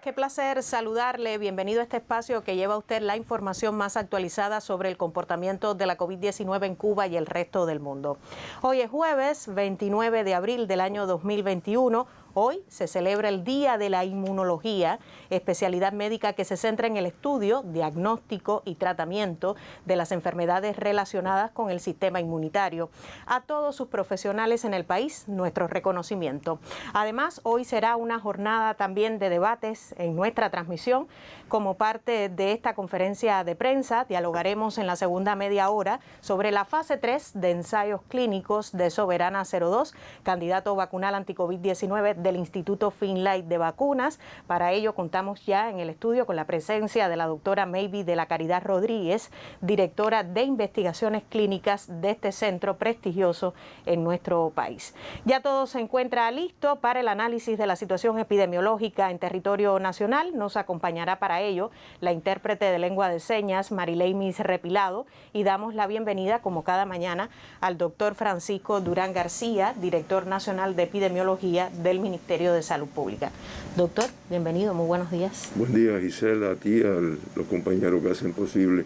Qué placer saludarle. Bienvenido a este espacio que lleva a usted la información más actualizada sobre el comportamiento de la COVID-19 en Cuba y el resto del mundo. Hoy es jueves 29 de abril del año 2021. Hoy se celebra el Día de la Inmunología, especialidad médica que se centra en el estudio, diagnóstico y tratamiento de las enfermedades relacionadas con el sistema inmunitario. A todos sus profesionales en el país, nuestro reconocimiento. Además, hoy será una jornada también de debates en nuestra transmisión. Como parte de esta conferencia de prensa, dialogaremos en la segunda media hora sobre la fase 3 de ensayos clínicos de Soberana 02, candidato vacunal anti-COVID-19 del Instituto Finlay de Vacunas. Para ello contamos ya en el estudio con la presencia de la doctora Maybe de la Caridad Rodríguez, directora de investigaciones clínicas de este centro prestigioso en nuestro país. Ya todo se encuentra listo para el análisis de la situación epidemiológica en territorio nacional. Nos acompañará para ello la intérprete de lengua de señas Marileimis Repilado y damos la bienvenida como cada mañana al doctor Francisco Durán García, director nacional de epidemiología del Ministerio de Salud Pública. Doctor, bienvenido, muy buenos días. Buen día, Gisela, a ti, a los compañeros que hacen posible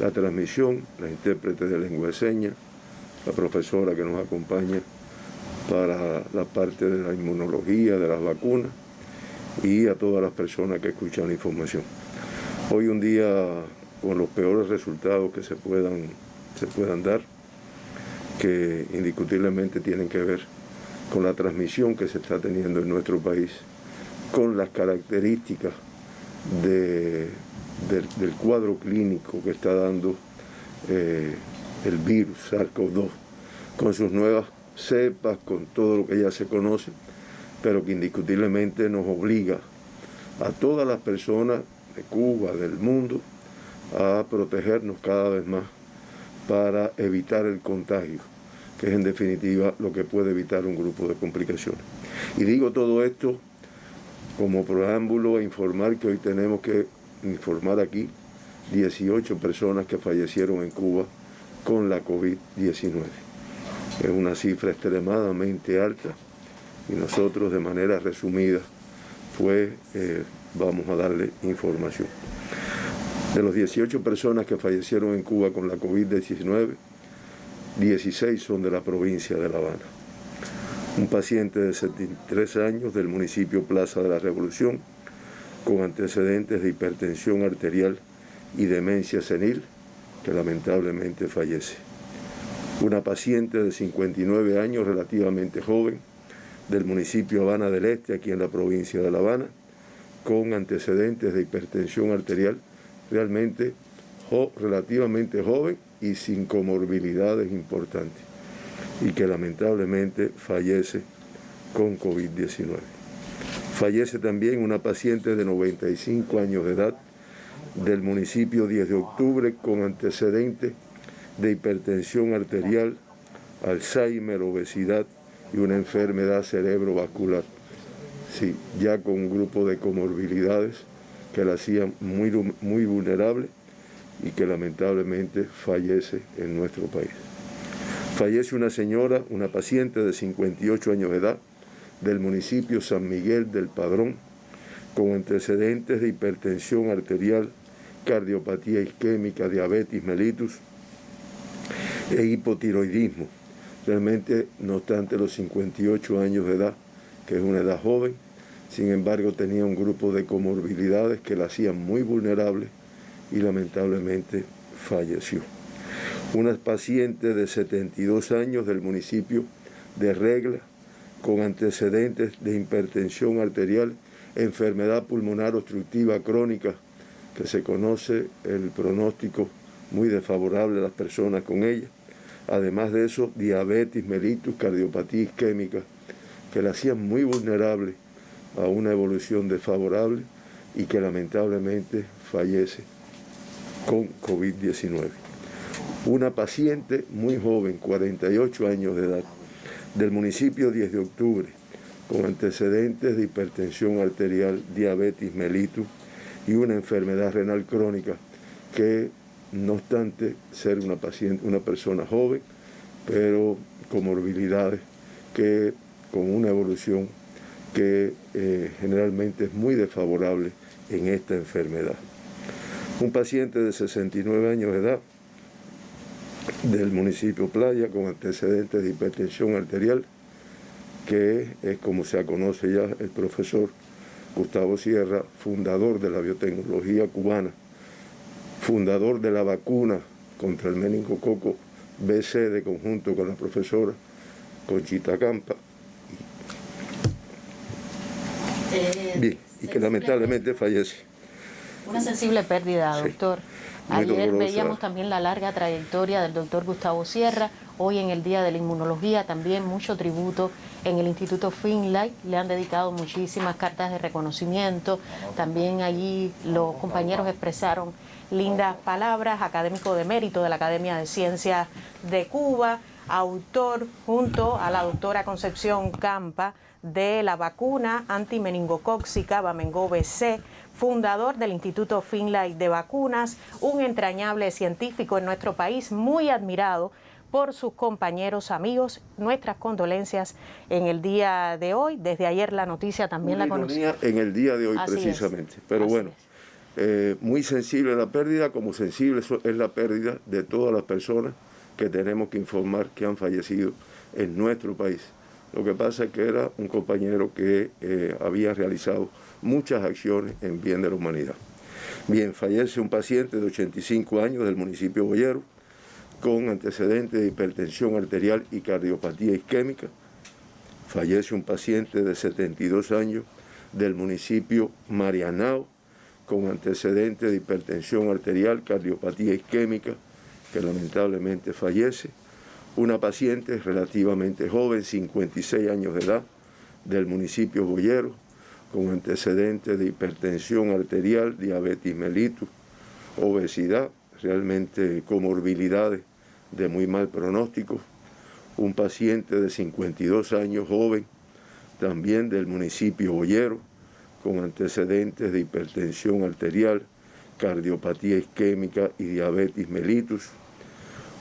la transmisión, la intérprete de lengua de señas, la profesora que nos acompaña para la parte de la inmunología, de las vacunas, y a todas las personas que escuchan la información. Hoy un día con los peores resultados que se puedan dar, que indiscutiblemente tienen que ver con la transmisión que se está teniendo en nuestro país, con las características del cuadro clínico que está dando el virus SARS-CoV-2, con sus nuevas cepas, con todo lo que ya se conoce, pero que indiscutiblemente nos obliga a todas las personas de Cuba, del mundo, a protegernos cada vez más para evitar el contagio, que es en definitiva lo que puede evitar un grupo de complicaciones. Y digo todo esto como preámbulo a informar que hoy tenemos que informar aquí 18 personas que fallecieron en Cuba con la COVID-19. Es una cifra extremadamente alta y nosotros de manera resumida vamos a darle información. De los 18 personas que fallecieron en Cuba con la COVID-19, 16 son de la provincia de La Habana. Un paciente de 73 años del municipio Plaza de la Revolución, con antecedentes de hipertensión arterial y demencia senil, que lamentablemente fallece. Una paciente de 59 años, relativamente joven, del municipio Habana del Este, aquí en la provincia de La Habana, con antecedentes de hipertensión arterial, relativamente joven y sin comorbilidades importantes, y que lamentablemente fallece con COVID-19. Fallece también una paciente de 95 años de edad del municipio 10 de octubre con antecedentes de hipertensión arterial, Alzheimer, obesidad y una enfermedad cerebrovascular. Sí, ya con un grupo de comorbilidades que la hacían muy vulnerable y que lamentablemente fallece en nuestro país. Fallece una señora, una paciente de 58 años de edad del municipio San Miguel del Padrón, con antecedentes de hipertensión arterial, cardiopatía isquémica, diabetes mellitus e hipotiroidismo. Realmente, no obstante los 58 años de edad, que es una edad joven, sin embargo tenía un grupo de comorbilidades que la hacían muy vulnerable y lamentablemente falleció. Una paciente de 72 años del municipio de Regla, con antecedentes de hipertensión arterial, enfermedad pulmonar obstructiva crónica, que se conoce el pronóstico muy desfavorable a las personas con ella. Además de eso, diabetes mellitus, cardiopatía isquémica, que la hacían muy vulnerable a una evolución desfavorable y que lamentablemente fallece con COVID-19. Una paciente muy joven, 48 años de edad, del municipio 10 de octubre, con antecedentes de hipertensión arterial, diabetes mellitus y una enfermedad renal crónica que, no obstante ser una persona joven, pero comorbilidades que con una evolución que generalmente es muy desfavorable en esta enfermedad. Un paciente de 69 años de edad del municipio Playa con antecedentes de hipertensión arterial, que es como se conoce ya el profesor Gustavo Sierra, fundador de la biotecnología cubana, fundador de la vacuna contra el meningococo BC de conjunto con la profesora Conchita Campa. Bien, y que lamentablemente fallece. Una sensible pérdida, doctor. Sí, ayer dolorosa. veíamos también la larga trayectoria del doctor Gustavo Sierra. Hoy en el Día de la Inmunología también mucho tributo en el Instituto Finlay. Le han dedicado muchísimas cartas de reconocimiento. También allí los compañeros expresaron lindas palabras. Académico de mérito de la Academia de Ciencias de Cuba, autor junto a la doctora Concepción Campa de la vacuna antimeningocóxica Bamengó BC, fundador del Instituto Finlay de Vacunas, un entrañable científico en nuestro país, muy admirado por sus compañeros, amigos. Nuestras condolencias en el día de hoy. Desde ayer la noticia también la conocí. En el día de hoy Así precisamente. es. Pero Así bueno, muy sensible la pérdida, como sensible es la pérdida de todas las personas que tenemos que informar que han fallecido en nuestro país. Lo que pasa es que era un compañero que había realizado muchas acciones en bien de la humanidad. Bien, fallece un paciente de 85 años del municipio Boyero con antecedentes de hipertensión arterial y cardiopatía isquémica. Fallece un paciente de 72 años del municipio Marianao con antecedentes de hipertensión arterial, cardiopatía isquémica, que lamentablemente fallece. Una paciente relativamente joven, 56 años de edad, del municipio Boyero, con antecedentes de hipertensión arterial, diabetes mellitus, obesidad, realmente comorbilidades de muy mal pronóstico. Un paciente de 52 años, joven, también del municipio Boyero, con antecedentes de hipertensión arterial, cardiopatía isquémica y diabetes mellitus.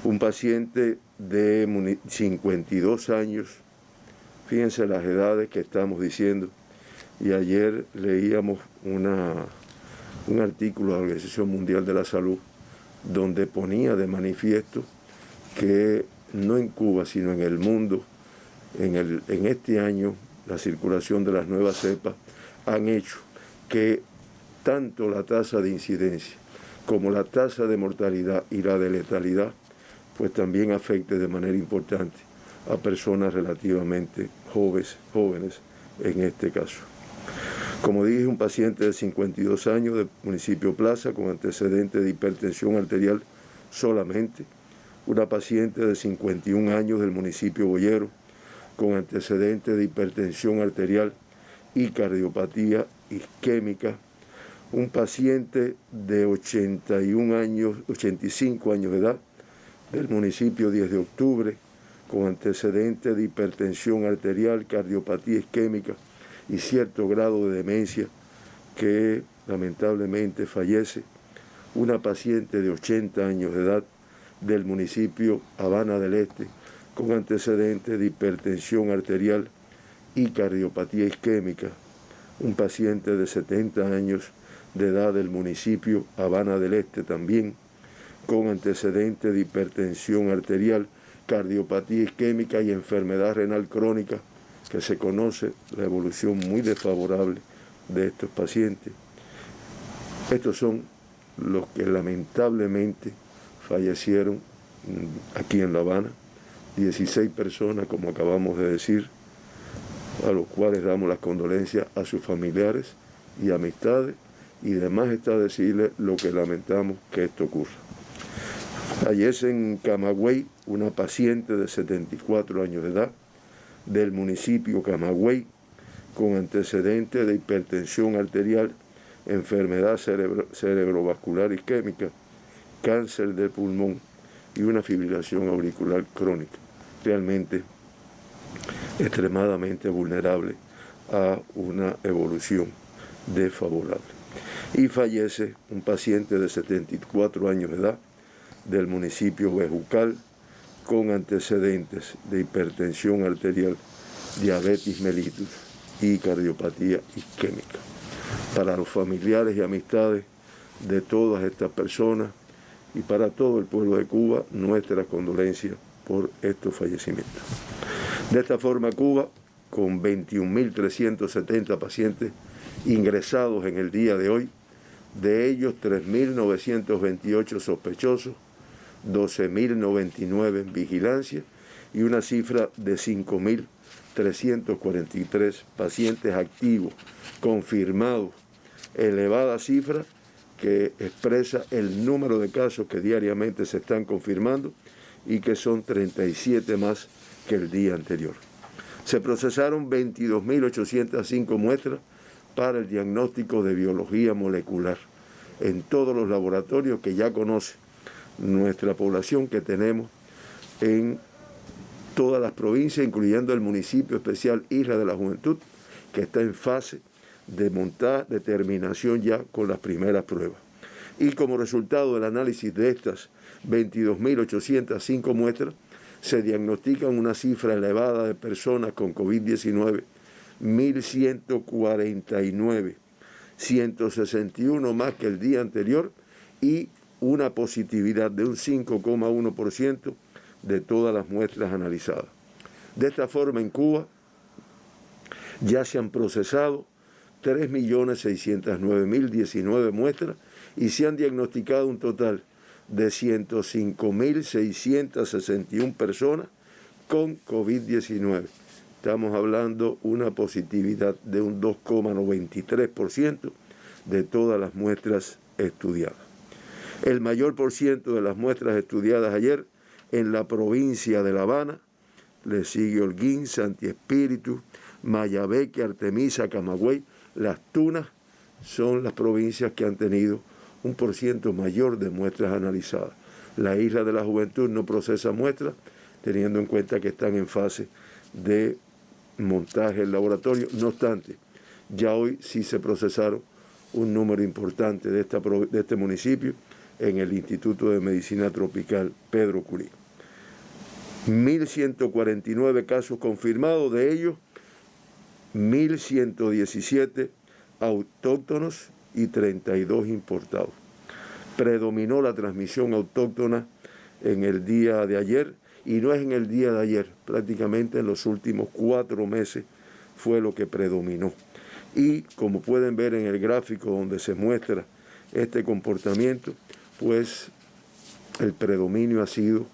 Un paciente de 52 años, fíjense las edades que estamos diciendo, y ayer leíamos un artículo de la Organización Mundial de la Salud donde ponía de manifiesto que no en Cuba, sino en el mundo, en este año, la circulación de las nuevas cepas han hecho que tanto la tasa de incidencia como la tasa de mortalidad y la de letalidad pues también afecte de manera importante a personas relativamente jóvenes en este caso. Como dije, un paciente de 52 años del municipio Plaza con antecedentes de hipertensión arterial solamente. Una paciente de 51 años del municipio Boyero con antecedentes de hipertensión arterial y cardiopatía isquémica. Un paciente de 85 años de edad del municipio 10 de octubre con antecedentes de hipertensión arterial, cardiopatía isquémica y cierto grado de demencia que lamentablemente fallece. Una paciente de 80 años de edad del municipio Habana del Este con antecedentes de hipertensión arterial y cardiopatía isquémica. Un paciente de 70 años de edad del municipio Habana del Este también con antecedentes de hipertensión arterial, cardiopatía isquémica y enfermedad renal crónica, que se conoce la evolución muy desfavorable de estos pacientes. Estos son los que lamentablemente fallecieron aquí en La Habana, 16 personas, como acabamos de decir, a los cuales damos las condolencias a sus familiares y amistades, y demás está decirles lo que lamentamos que esto ocurra. Fallece en Camagüey una paciente de 74 años de edad del municipio Camagüey con antecedentes de hipertensión arterial, enfermedad cerebrovascular isquémica, cáncer del pulmón y una fibrilación auricular crónica. Realmente extremadamente vulnerable a una evolución desfavorable. Y fallece un paciente de 74 años de edad del municipio Bejucal con antecedentes de hipertensión arterial, diabetes mellitus y cardiopatía isquémica. Para los familiares y amistades de todas estas personas y para todo el pueblo de Cuba, nuestras condolencias por estos fallecimientos. De esta forma, Cuba, con 21.370 pacientes ingresados en el día de hoy, de ellos 3.928 sospechosos, 12.099 en vigilancia y una cifra de 5.343 pacientes activos confirmados, elevada cifra que expresa el número de casos que diariamente se están confirmando y que son 37 más que el día anterior. Se procesaron 22.805 muestras para el diagnóstico de biología molecular en todos los laboratorios que ya conoce nuestra población que tenemos en todas las provincias, incluyendo el municipio especial Isla de la Juventud, que está en fase de montar, de terminación ya con las primeras pruebas. Y como resultado del análisis de estas 22.805 muestras, se diagnostican una cifra elevada de personas con COVID-19, 1.149, 161 más que el día anterior y una positividad de un 5,1% de todas las muestras analizadas. De esta forma, en Cuba ya se han procesado 3.609.019 muestras y se han diagnosticado un total de 105.661 personas con COVID-19. Estamos hablando de una positividad de un 2,93% de todas las muestras estudiadas. El mayor por ciento de las muestras estudiadas ayer en la provincia de La Habana, le sigue Holguín, Santi Espíritu, Mayabeque, Artemisa, Camagüey. Las Tunas son las provincias que han tenido un % mayor de muestras analizadas. La Isla de la Juventud no procesa muestras, teniendo en cuenta que están en fase de montaje del laboratorio. No obstante, ya hoy sí se procesaron un número importante de este municipio en el Instituto de Medicina Tropical Pedro Curí. 1.149 casos confirmados, de ellos 1.117 autóctonos y 32 importados. Predominó la transmisión autóctona en el día de ayer, y no es en el día de ayer, prácticamente en los últimos 4 meses fue lo que predominó. Y como pueden ver en el gráfico donde se muestra este comportamiento, pues el predominio ha sido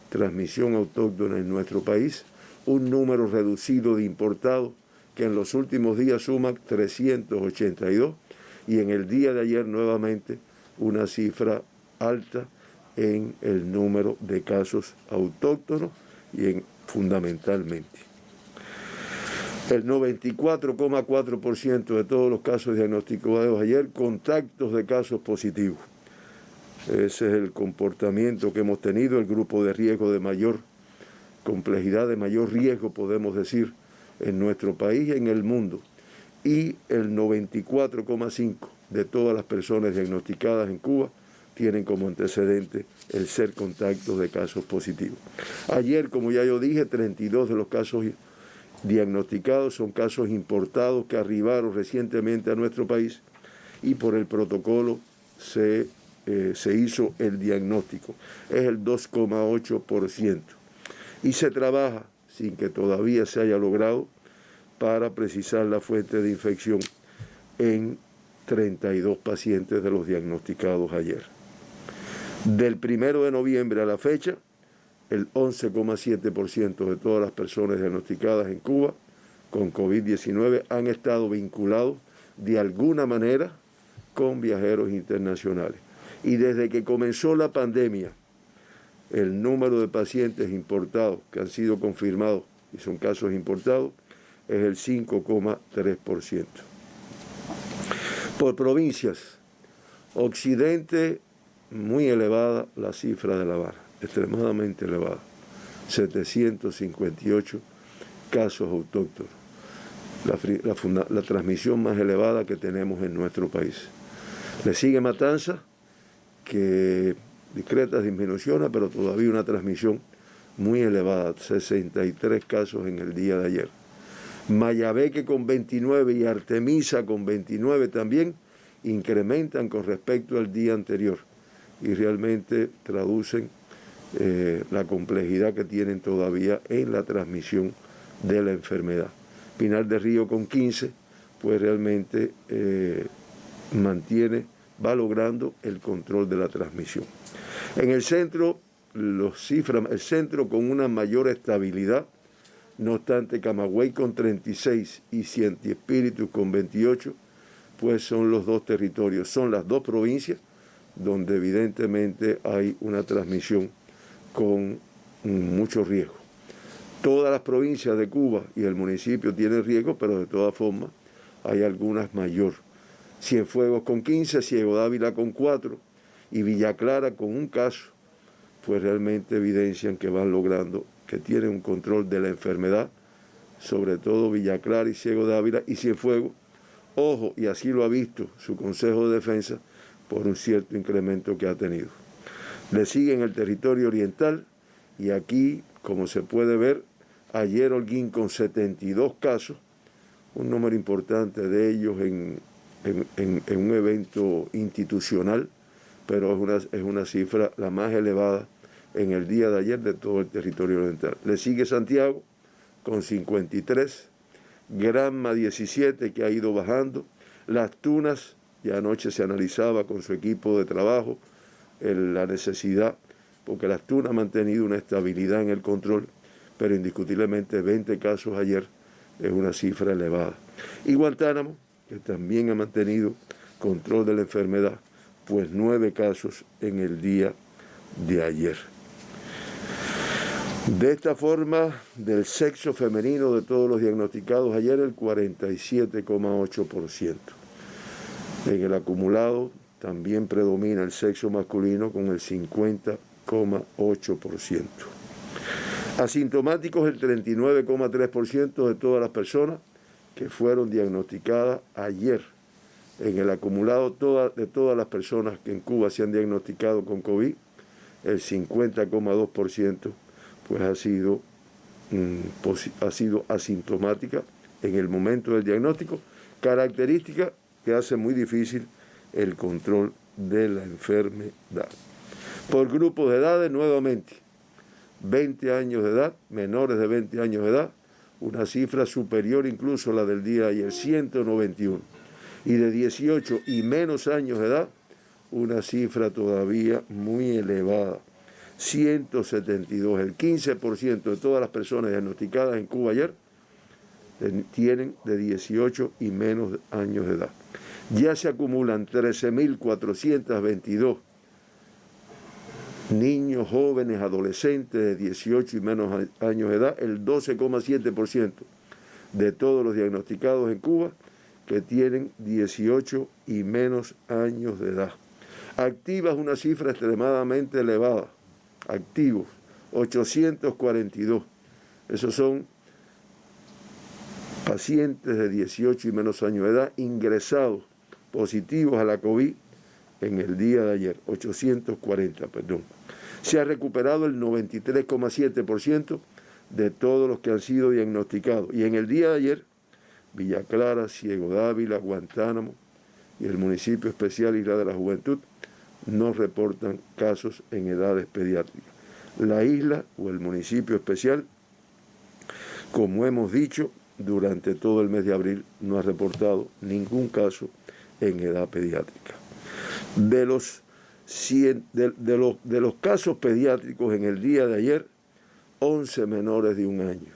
transmisión autóctona en nuestro país, un número reducido de importados que en los últimos días suma 382 y en el día de ayer nuevamente una cifra alta en el número de casos autóctonos y fundamentalmente. El 94,4% de todos los casos diagnosticados ayer, contactos de casos positivos. Ese es el comportamiento que hemos tenido, el grupo de riesgo de mayor complejidad, de mayor riesgo, podemos decir, en nuestro país y en el mundo. Y el 94,5% de todas las personas diagnosticadas en Cuba tienen como antecedente el ser contactos de casos positivos. Ayer, como ya yo dije, 32 de los casos diagnosticados son casos importados que arribaron recientemente a nuestro país y por el protocolo se hizo el diagnóstico. Es el 2,8%. Y se trabaja, sin que todavía se haya logrado, para precisar la fuente de infección en 32 pacientes de los diagnosticados ayer. Del 1 de noviembre a la fecha, el 11,7% de todas las personas diagnosticadas en Cuba con COVID-19 han estado vinculados de alguna manera con viajeros internacionales. Y desde que comenzó la pandemia, el número de pacientes importados que han sido confirmados y son casos importados es el 5,3%. Por provincias, Occidente, muy elevada la cifra de La Habana, extremadamente elevada, 758 casos autóctonos, la transmisión más elevada que tenemos en nuestro país. Le sigue Matanzas, que discretas disminuciones, pero todavía una transmisión muy elevada, 63 casos en el día de ayer. Mayabeque con 29 y Artemisa con 29 también incrementan con respecto al día anterior y realmente traducen la complejidad que tienen todavía en la transmisión de la enfermedad. Pinar del Río con 15, pues realmente va logrando el control de la transmisión. En el centro, el centro con una mayor estabilidad, no obstante Camagüey con 36 y Sienti Espíritu con 28, pues son los dos territorios, son las dos provincias donde evidentemente hay una transmisión con mucho riesgo. Todas las provincias de Cuba y el municipio tienen riesgo, pero de todas formas hay algunas mayor. Cienfuegos con 15, Ciego Dávila con 4 y Villa Clara con un caso, pues realmente evidencian que van logrando, que tienen un control de la enfermedad, sobre todo Villa Clara y Ciego Dávila y Cienfuegos. Ojo, y así lo ha visto su Consejo de Defensa por un cierto incremento que ha tenido. Le sigue en el territorio oriental y aquí, como se puede ver, ayer Holguín con 72 casos, un número importante de ellos en un evento institucional, pero es una cifra la más elevada en el día de ayer de todo el territorio oriental. Le sigue Santiago con 53, Granma 17 que ha ido bajando, Las Tunas, ya anoche se analizaba con su equipo de trabajo la necesidad, porque Las Tunas ha mantenido una estabilidad en el control, pero indiscutiblemente 20 casos ayer es una cifra elevada. Y Guantánamo, que también ha mantenido control de la enfermedad, pues 9 casos en el día de ayer. De esta forma, del sexo femenino de todos los diagnosticados ayer, el 47,8%. En el acumulado también predomina el sexo masculino con el 50,8%. Asintomáticos el 39,3% de todas las personas que fueron diagnosticadas ayer. En el acumulado de todas las personas que en Cuba se han diagnosticado con COVID, el 50,2% pues ha sido asintomática en el momento del diagnóstico, característica que hace muy difícil el control de la enfermedad. Por grupos de edades, nuevamente, 20 años de edad, menores de 20 años de edad, una cifra superior incluso a la del día de ayer, 191. Y de 18 y menos años de edad, una cifra todavía muy elevada, 172. El 15% de todas las personas diagnosticadas en Cuba ayer tienen de 18 y menos años de edad. Ya se acumulan 13.422 niños, jóvenes, adolescentes de 18 y menos años de edad, el 12,7% de todos los diagnosticados en Cuba que tienen 18 y menos años de edad. Activas, una cifra extremadamente elevada. Activos, 842. Esos son pacientes de 18 y menos años de edad ingresados positivos a la COVID en el día de ayer, 840, perdón. Se ha recuperado el 93,7% de todos los que han sido diagnosticados. Y en el día de ayer, Villa Clara, Ciego Dávila, Guantánamo y el municipio especial Isla de la Juventud no reportan casos en edades pediátricas. La isla o el municipio especial, como hemos dicho, durante todo el mes de abril no ha reportado ningún caso en edad pediátrica. De los casos pediátricos en el día de ayer, 11 menores de 1 año.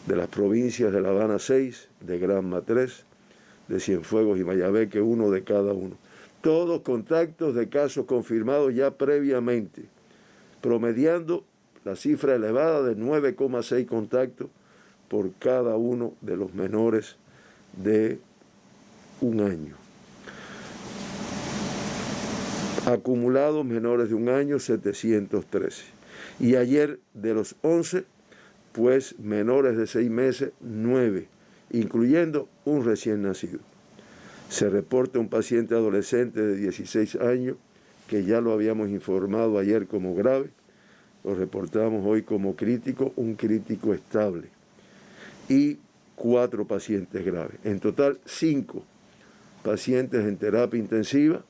De las provincias de La Habana 6, de Granma 3, de Cienfuegos y Mayabeque 1 de cada uno. Todos contactos de casos confirmados ya previamente, promediando la cifra elevada de 9,6 contactos por cada uno de los menores de 1 año. Acumulados menores de 1 año, 713. Y ayer de los 11, pues menores de 6 meses, 9, incluyendo un recién nacido. Se reporta un paciente adolescente de 16 años, que ya lo habíamos informado ayer como grave, lo reportamos hoy como crítico, un crítico estable. Y 4 pacientes graves. En total, 5 pacientes en terapia intensiva,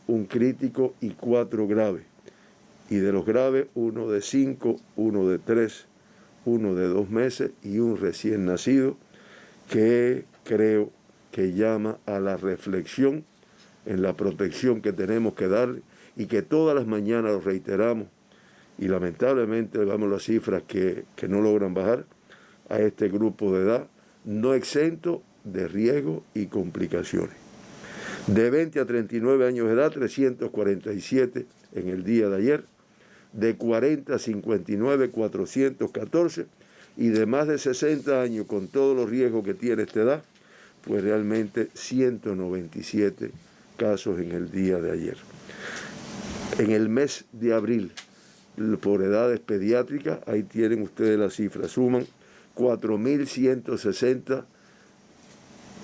1 crítico y 4 graves. Y de los graves, 1 de 5, 1 de 3, 1 de 2 meses y 1 recién nacido, que creo que llama a la reflexión en la protección que tenemos que darle y que todas las mañanas lo reiteramos y lamentablemente vemos las cifras que no logran bajar a este grupo de edad no exento de riesgo y complicaciones. De 20 a 39 años de edad, 347 en el día de ayer, de 40 a 59, 414, y de más de 60 años, con todos los riesgos que tiene esta edad, pues realmente 197 casos en el día de ayer. En el mes de abril, por edades pediátricas, ahí tienen ustedes las cifras, suman 4.160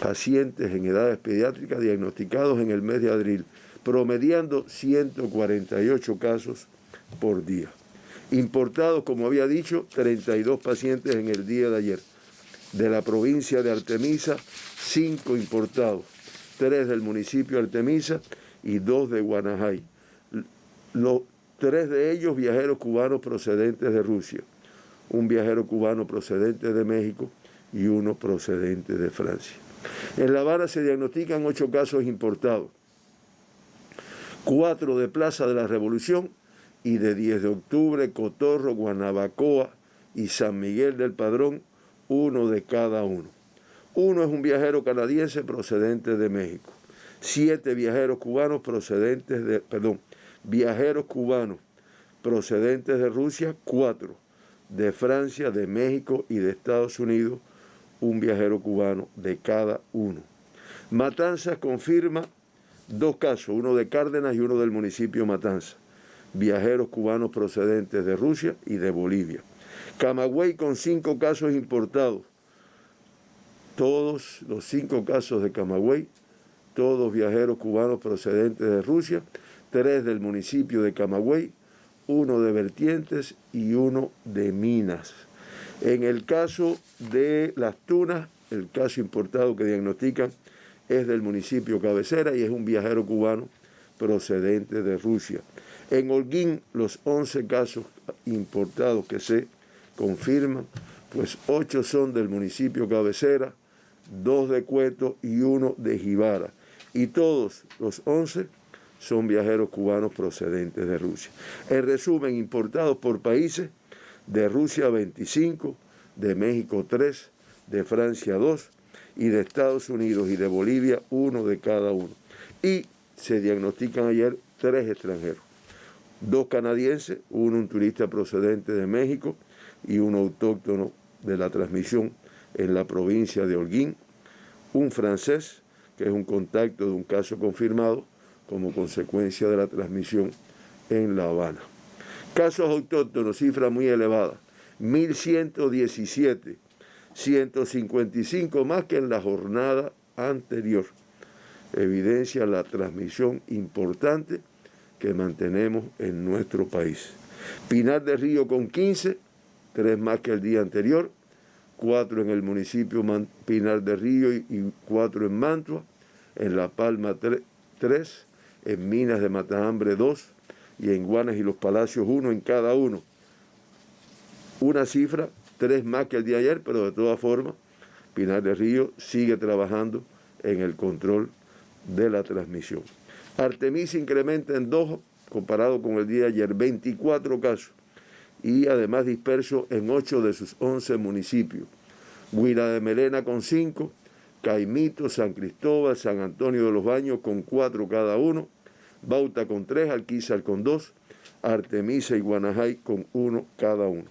pacientes en edades pediátricas diagnosticados en el mes de abril, promediando 148 casos por día. Importados, como había dicho, 32 pacientes en el día de ayer. De la provincia de Artemisa, 5 importados, 3 del municipio de Artemisa y 2 de Guanajay. Los 3 de ellos viajeros cubanos procedentes de Rusia, un viajero cubano procedente de México y uno procedente de Francia. En La Habana se diagnostican 8 casos importados, 4 de Plaza de la Revolución y de 10 de octubre, Cotorro, Guanabacoa y San Miguel del Padrón, 1 de cada uno. Uno es un viajero canadiense procedente de México, 7 viajeros cubanos viajeros cubanos procedentes de Rusia, 4 de Francia, de México y de Estados Unidos, un viajero cubano de cada uno. Matanzas confirma 2 casos, uno de Cárdenas y uno del municipio Matanzas, viajeros cubanos procedentes de Rusia y de Bolivia. Camagüey con 5 casos importados, todos los 5 casos de Camagüey, todos viajeros cubanos procedentes de Rusia, 3 del municipio de Camagüey, 1 de Vertientes y 1 de Minas. En el caso de Las Tunas, el caso importado que diagnostican es del municipio Cabecera y es un viajero cubano procedente de Rusia. En Holguín, los 11 casos importados que se confirman, pues 8 son del municipio Cabecera, 2 de Cueto y 1 de Jibara. Y todos los 11 son viajeros cubanos procedentes de Rusia. En resumen, importados por países: de Rusia 25, de México 3, de Francia 2 y de Estados Unidos y de Bolivia 1 de cada uno. Y se diagnostican ayer 3 extranjeros, 2 canadienses, un turista procedente de México y un autóctono de la transmisión en la provincia de Holguín, un francés, que es un contacto de un caso confirmado como consecuencia de la transmisión en La Habana. Casos autóctonos, cifra muy elevada, 1.117, 155 más que en la jornada anterior. Evidencia la transmisión importante que mantenemos en nuestro país. Pinar del Río con 15, 3 más que el día anterior, 4 en el municipio Pinar del Río y 4 en Mantua, en La Palma 3, en Minas de Matahambre 2 y en Guanas y Los Palacios 1 en cada uno. Una cifra, 3 más que el día de ayer, pero de todas formas, Pinar del Río sigue trabajando en el control de la transmisión. Artemisa incrementa en 2 comparado con el día de ayer, 24 casos y además dispersos en 8 de sus 11 municipios. Guira de Melena con 5, Caimito, San Cristóbal, San Antonio de los Baños con 4 cada uno, Bauta con 3, Alquizar con 2, Artemisa y Guanajay con 1 cada uno.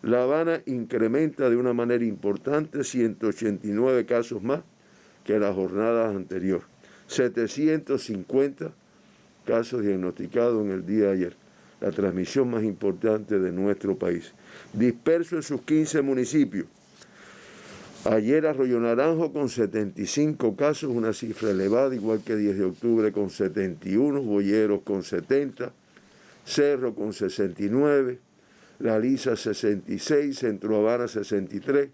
La Habana incrementa de una manera importante, 189 casos más que las jornadas anteriores, 750 casos diagnosticados en el día de ayer, la transmisión más importante de nuestro país. Disperso en sus 15 municipios. Ayer Arroyo Naranjo con 75 casos, una cifra elevada, igual que 10 de octubre con 71, Boyeros con 70, Cerro con 69, La Lisa 66, Centro Habana 63,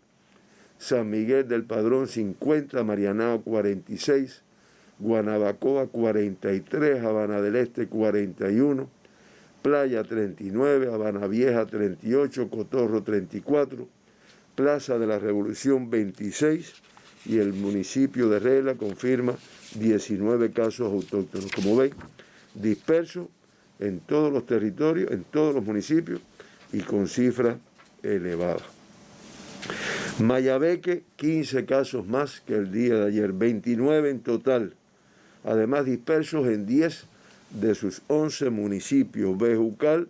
San Miguel del Padrón 50, Marianao 46, Guanabacoa 43, Habana del Este 41, Playa 39, Habana Vieja 38, Cotorro 34, Plaza de la Revolución 26 y el municipio de Rela confirma 19 casos autóctonos. Como ven, dispersos en todos los territorios, en todos los municipios y con cifras elevadas. Mayabeque, 15 casos más que el día de ayer, 29 en total, además dispersos en 10 de sus 11 municipios, Bejucal,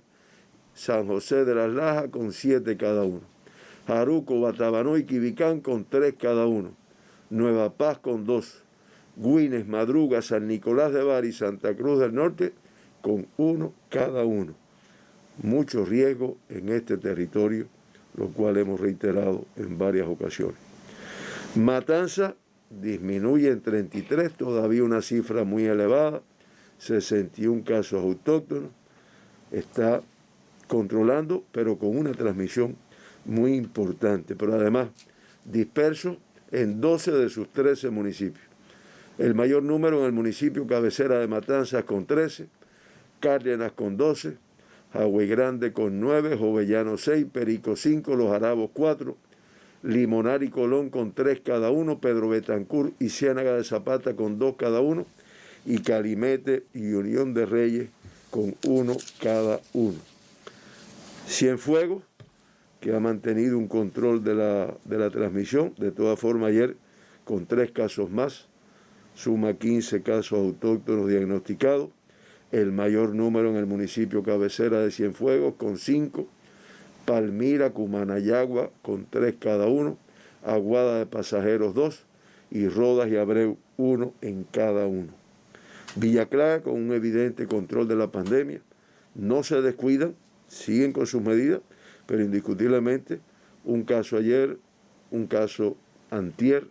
San José de las Lajas con 7 cada uno, Jaruco, Batabanó y Quibicán con 3 cada uno, Nueva Paz con 2, Güines, Madruga, San Nicolás de Bari y Santa Cruz del Norte con 1 cada uno. Mucho riesgo en este territorio, lo cual hemos reiterado en varias ocasiones. Matanza disminuye en 33, todavía una cifra muy elevada, 61 casos autóctonos, está controlando, pero con una transmisión muy importante, pero además disperso en 12 de sus 13 municipios. El mayor número en el municipio cabecera de Matanzas con 13, Cárdenas con 12, Jagüey Grande con 9, Jovellano 6, Perico 5, Los Arabos 4, Limonar y Colón con 3 cada uno, Pedro Betancur y Ciénaga de Zapata con 2 cada uno, y Calimete y Unión de Reyes con 1 cada uno. Cienfuegos, que ha mantenido un control de la transmisión, de todas formas ayer con 3 casos más, suma 15 casos autóctonos diagnosticados, el mayor número en el municipio cabecera de Cienfuegos con 5, Palmira, Cumanayagua con 3 cada uno, Aguada de Pasajeros 2 y Rodas y Abreu 1 en cada uno. Villa Clara con un evidente control de la pandemia, no se descuidan, siguen con sus medidas, pero indiscutiblemente un caso ayer, un caso antier,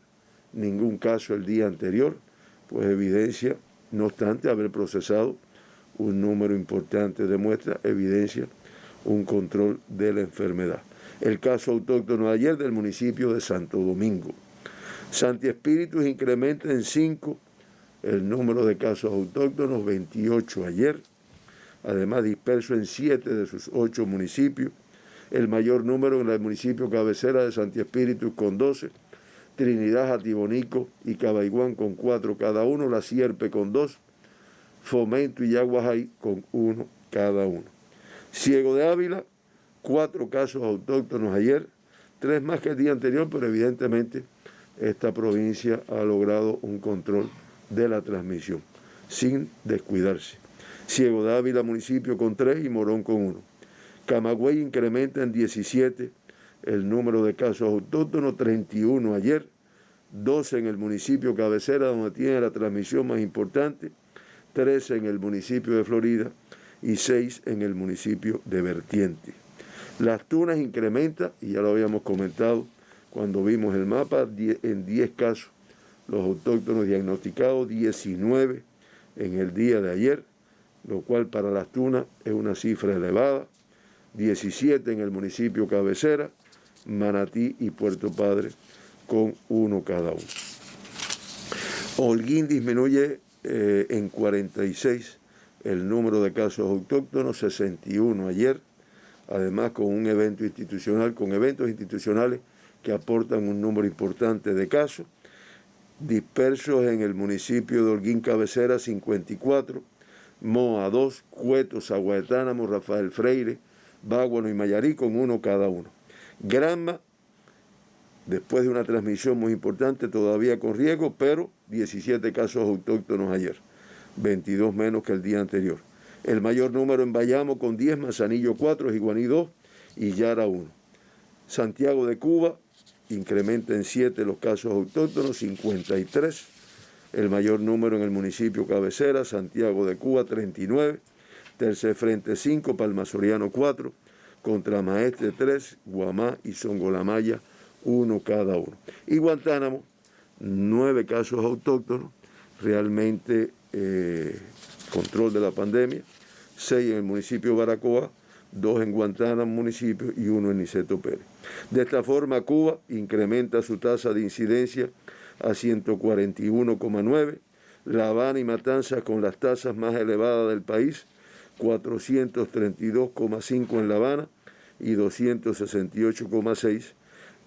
ningún caso el día anterior, pues evidencia, no obstante haber procesado un número importante de muestras, evidencia un control de la enfermedad. El caso autóctono de ayer del municipio de Santo Domingo. Santi Espíritus incrementa en 5 el número de casos autóctonos, 28 ayer, además disperso en 7 de sus 8 municipios, el mayor número en el municipio cabecera de Santi Espíritus con 12, Trinidad, Jatibonico y Cabaiguán con 4 cada uno, La Sierpe con 2, Fomento y Yaguajay con 1 cada uno. Ciego de Ávila, 4 casos autóctonos ayer, 3 más que el día anterior, pero evidentemente esta provincia ha logrado un control de la transmisión, sin descuidarse. Ciego de Ávila, municipio con 3 y Morón con 1. Camagüey incrementa en 17 el número de casos autóctonos, 31 ayer, 12 en el municipio cabecera, donde tiene la transmisión más importante, 13 en el municipio de Florida y 6 en el municipio de Vertiente. Las Tunas incrementa, y ya lo habíamos comentado cuando vimos el mapa, en 10 casos los autóctonos diagnosticados, 19 en el día de ayer, lo cual para Las Tunas es una cifra elevada, 17 en el municipio cabecera, Manatí y Puerto Padre con 1 cada uno. Holguín disminuye en 46 el número de casos autóctonos, 61 ayer, además con un evento institucional, con eventos institucionales que aportan un número importante de casos, dispersos en el municipio de Holguín cabecera 54, Moa 2, Cueto, Zaguaetánamo, Rafael Freire, Báguano y Mayarí con 1 cada uno. Granma, después de una transmisión muy importante, todavía con riesgo, pero 17 casos autóctonos ayer, 22 menos que el día anterior. El mayor número en Bayamo con 10, Manzanillo 4, Jiguaní 2 y Yara 1. Santiago de Cuba incrementa en 7 los casos autóctonos, 53. El mayor número en el municipio cabecera, Santiago de Cuba 39, Tercer Frente 5, Palma Soriano 4, Contramaestre 3, Guamá y Songolamaya 1 cada uno. Y Guantánamo, 9 casos autóctonos, realmente control de la pandemia, 6 en el municipio de Baracoa, 2 en Guantánamo municipio y 1 en Niceto Pérez. De esta forma, Cuba incrementa su tasa de incidencia a 141,9, La Habana y Matanzas con las tasas más elevadas del país, 432,5 en La Habana y 268,6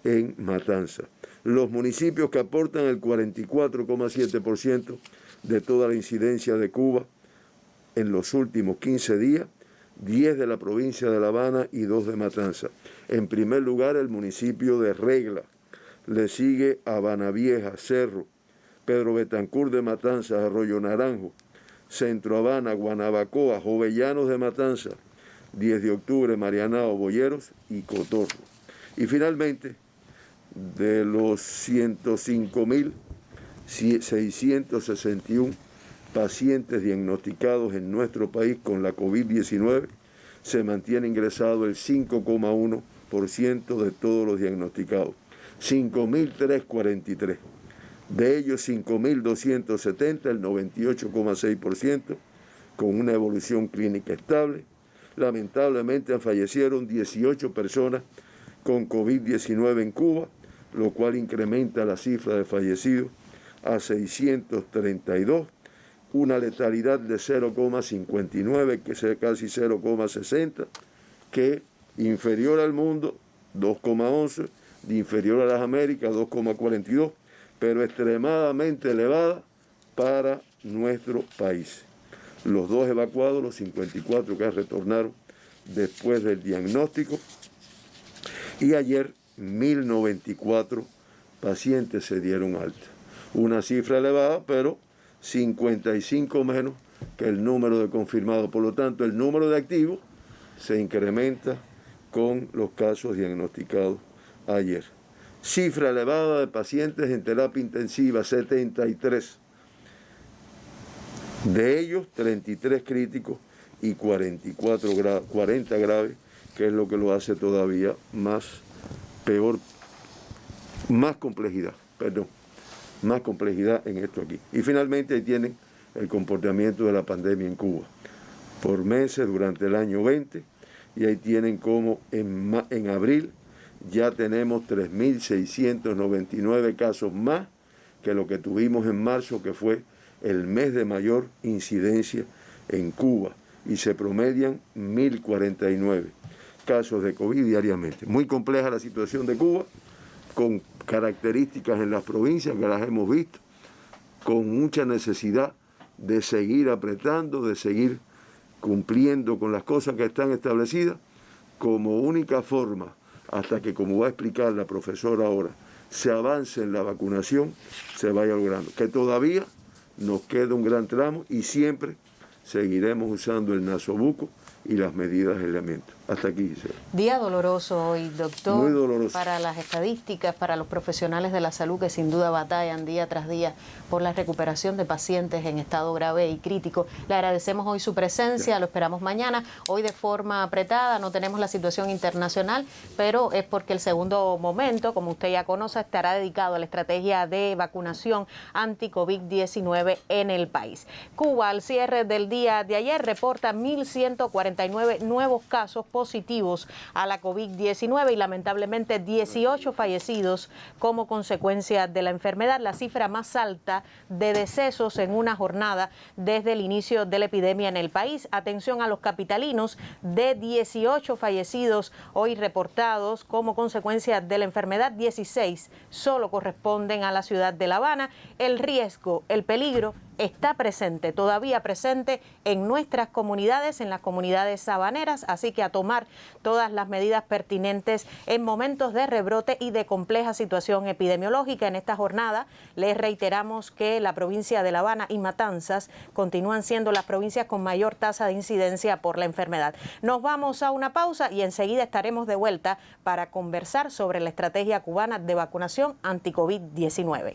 en Matanzas. Los municipios que aportan el 44,7% de toda la incidencia de Cuba en los últimos 15 días, 10 de la provincia de La Habana y 2 de Matanzas. En primer lugar, el municipio de Regla, le sigue Habana Vieja, Cerro, Pedro Betancur de Matanzas, Arroyo Naranjo, Centro Habana, Guanabacoa, Jovellanos de Matanzas, 10 de octubre, Marianao, Boyeros y Cotorro. Y finalmente, de los 105.661 pacientes diagnosticados en nuestro país con la COVID-19, se mantiene ingresado el 5,1% de todos los diagnosticados, 5.343. De ellos, 5.270, el 98,6%, con una evolución clínica estable. Lamentablemente fallecieron 18 personas con COVID-19 en Cuba, lo cual incrementa la cifra de fallecidos a 632, una letalidad de 0,59, que es casi 0,60, que inferior al mundo, 2,11, inferior a las Américas, 2,42, pero extremadamente elevada para nuestro país. Los 2 evacuados, los 54 que retornaron después del diagnóstico, y ayer 1.094 pacientes se dieron alta. Una cifra elevada, pero 55 menos que el número de confirmados. Por lo tanto, el número de activos se incrementa con los casos diagnosticados ayer. Cifra elevada de pacientes en terapia intensiva, 73. De ellos, 33 críticos y 40 graves, que es lo que lo hace todavía más complejidad en esto aquí. Y finalmente ahí tienen el comportamiento de la pandemia en Cuba. Por meses durante el año 20, y ahí tienen como en abril ya tenemos 3.699 casos más que lo que tuvimos en marzo, que fue el mes de mayor incidencia en Cuba, y se promedian 1.049 casos de COVID diariamente. Muy compleja la situación de Cuba, con características en las provincias que las hemos visto, con mucha necesidad de seguir apretando, de seguir cumpliendo con las cosas que están establecidas, como única forma, hasta que, como va a explicar la profesora ahora, se avance en la vacunación, se vaya logrando. Que todavía nos queda un gran tramo y siempre seguiremos usando el nasobuco y las medidas de aislamiento. Hasta aquí, Gisela. Día doloroso hoy, doctor. Muy doloroso. Para las estadísticas, para los profesionales de la salud que sin duda batallan día tras día por la recuperación de pacientes en estado grave y crítico. Le agradecemos hoy su presencia, lo esperamos mañana. Hoy de forma apretada, no tenemos la situación internacional, pero es porque el segundo momento, como usted ya conoce, estará dedicado a la estrategia de vacunación anti-COVID-19 en el país. Cuba, al cierre del día de ayer, reporta 1.149 nuevos casos positivos a la COVID-19 y lamentablemente 18 fallecidos como consecuencia de la enfermedad, la cifra más alta de decesos en una jornada desde el inicio de la epidemia en el país. Atención a los capitalinos, de 18 fallecidos hoy reportados como consecuencia de la enfermedad, 16 solo corresponden a la ciudad de La Habana. El riesgo, el peligro está presente, todavía presente en nuestras comunidades, en las comunidades sabaneras, así que a tomar todas las medidas pertinentes en momentos de rebrote y de compleja situación epidemiológica. En esta jornada les reiteramos que la provincia de La Habana y Matanzas continúan siendo las provincias con mayor tasa de incidencia por la enfermedad. Nos vamos a una pausa y enseguida estaremos de vuelta para conversar sobre la estrategia cubana de vacunación anti-COVID-19.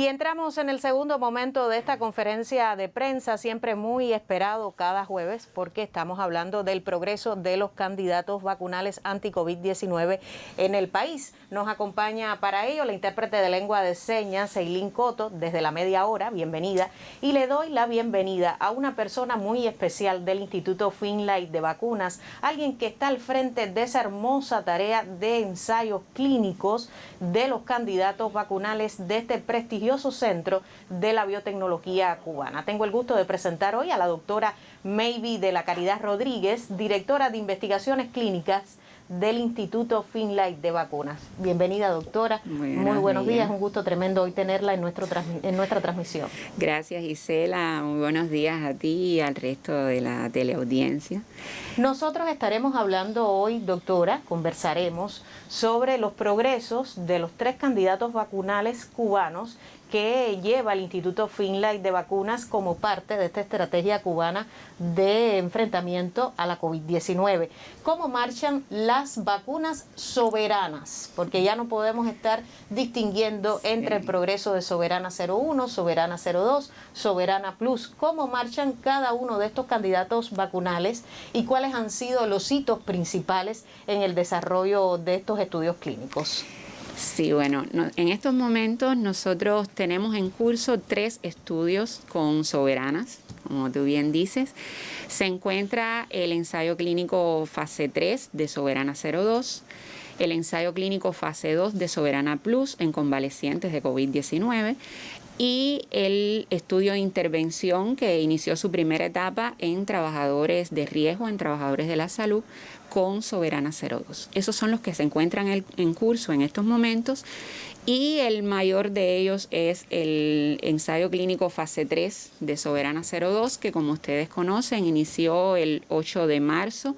Y entramos en el segundo momento de esta conferencia de prensa, siempre muy esperado cada jueves, porque estamos hablando del progreso de los candidatos vacunales anti-COVID-19 en el país. Nos acompaña para ello la intérprete de lengua de señas, Eileen Coto, desde la media hora, bienvenida. Y le doy la bienvenida a una persona muy especial del Instituto Finlay de Vacunas, alguien que está al frente de esa hermosa tarea de ensayos clínicos de los candidatos vacunales de este prestigioso centro de la biotecnología cubana. Tengo el gusto de presentar hoy a la doctora Maybe de la Caridad Rodríguez, directora de investigaciones clínicas del Instituto Finlay de Vacunas. Bienvenida, doctora. Muy buenos días. Un gusto tremendo hoy tenerla en nuestra transmisión. Gracias, Gisela. Muy buenos días a ti y al resto de la teleaudiencia. Nosotros estaremos hablando hoy, doctora, conversaremos sobre los progresos de los 3 candidatos vacunales cubanos que lleva el Instituto Finlay de Vacunas como parte de esta estrategia cubana de enfrentamiento a la COVID-19. ¿Cómo marchan las vacunas soberanas? Porque ya no podemos estar distinguiendo entre el progreso de Soberana 01, Soberana 02, Soberana Plus. ¿Cómo marchan cada uno de estos candidatos vacunales y cuáles han sido los hitos principales en el desarrollo de estos estudios clínicos? Sí, bueno, en estos momentos nosotros tenemos en curso 3 estudios con soberanas, como tú bien dices. Se encuentra el ensayo clínico fase 3 de Soberana 02, el ensayo clínico fase 2 de Soberana Plus en convalecientes de COVID-19 y el estudio de intervención que inició su primera etapa en trabajadores de riesgo, en trabajadores de la salud, con Soberana 02. Esos son los que se encuentran en curso en estos momentos y el mayor de ellos es el ensayo clínico fase 3 de Soberana 02, que como ustedes conocen inició el 8 de marzo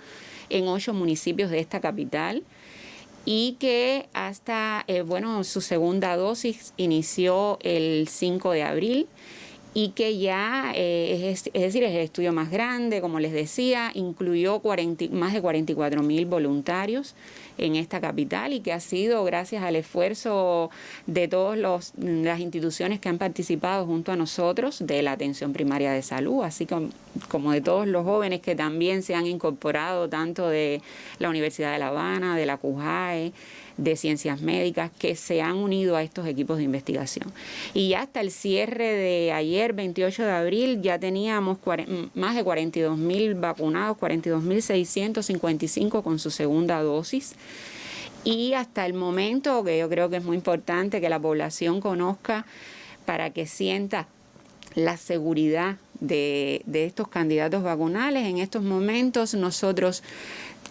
en 8 municipios de esta capital y que hasta, su segunda dosis inició el 5 de abril. Y que ya, es decir, es el estudio más grande, como les decía, incluyó más de 44.000 voluntarios en esta capital y que ha sido gracias al esfuerzo de todas las instituciones que han participado junto a nosotros de la atención primaria de salud, así como de todos los jóvenes que también se han incorporado, tanto de la Universidad de La Habana, de la CUJAE, de Ciencias Médicas, que se han unido a estos equipos de investigación. Y ya hasta el cierre de ayer, 28 de abril, ya teníamos más de 42.000 vacunados, 42.655 con su segunda dosis. Y hasta el momento, que yo creo que es muy importante que la población conozca para que sienta la seguridad de estos candidatos vacunales, en estos momentos nosotros,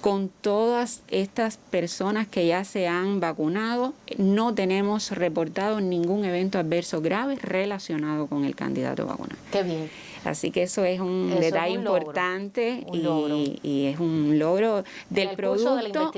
con todas estas personas que ya se han vacunado, no tenemos reportado ningún evento adverso grave relacionado con el candidato vacunado. Qué bien. Así que eso es un detalle importante y es un logro del producto,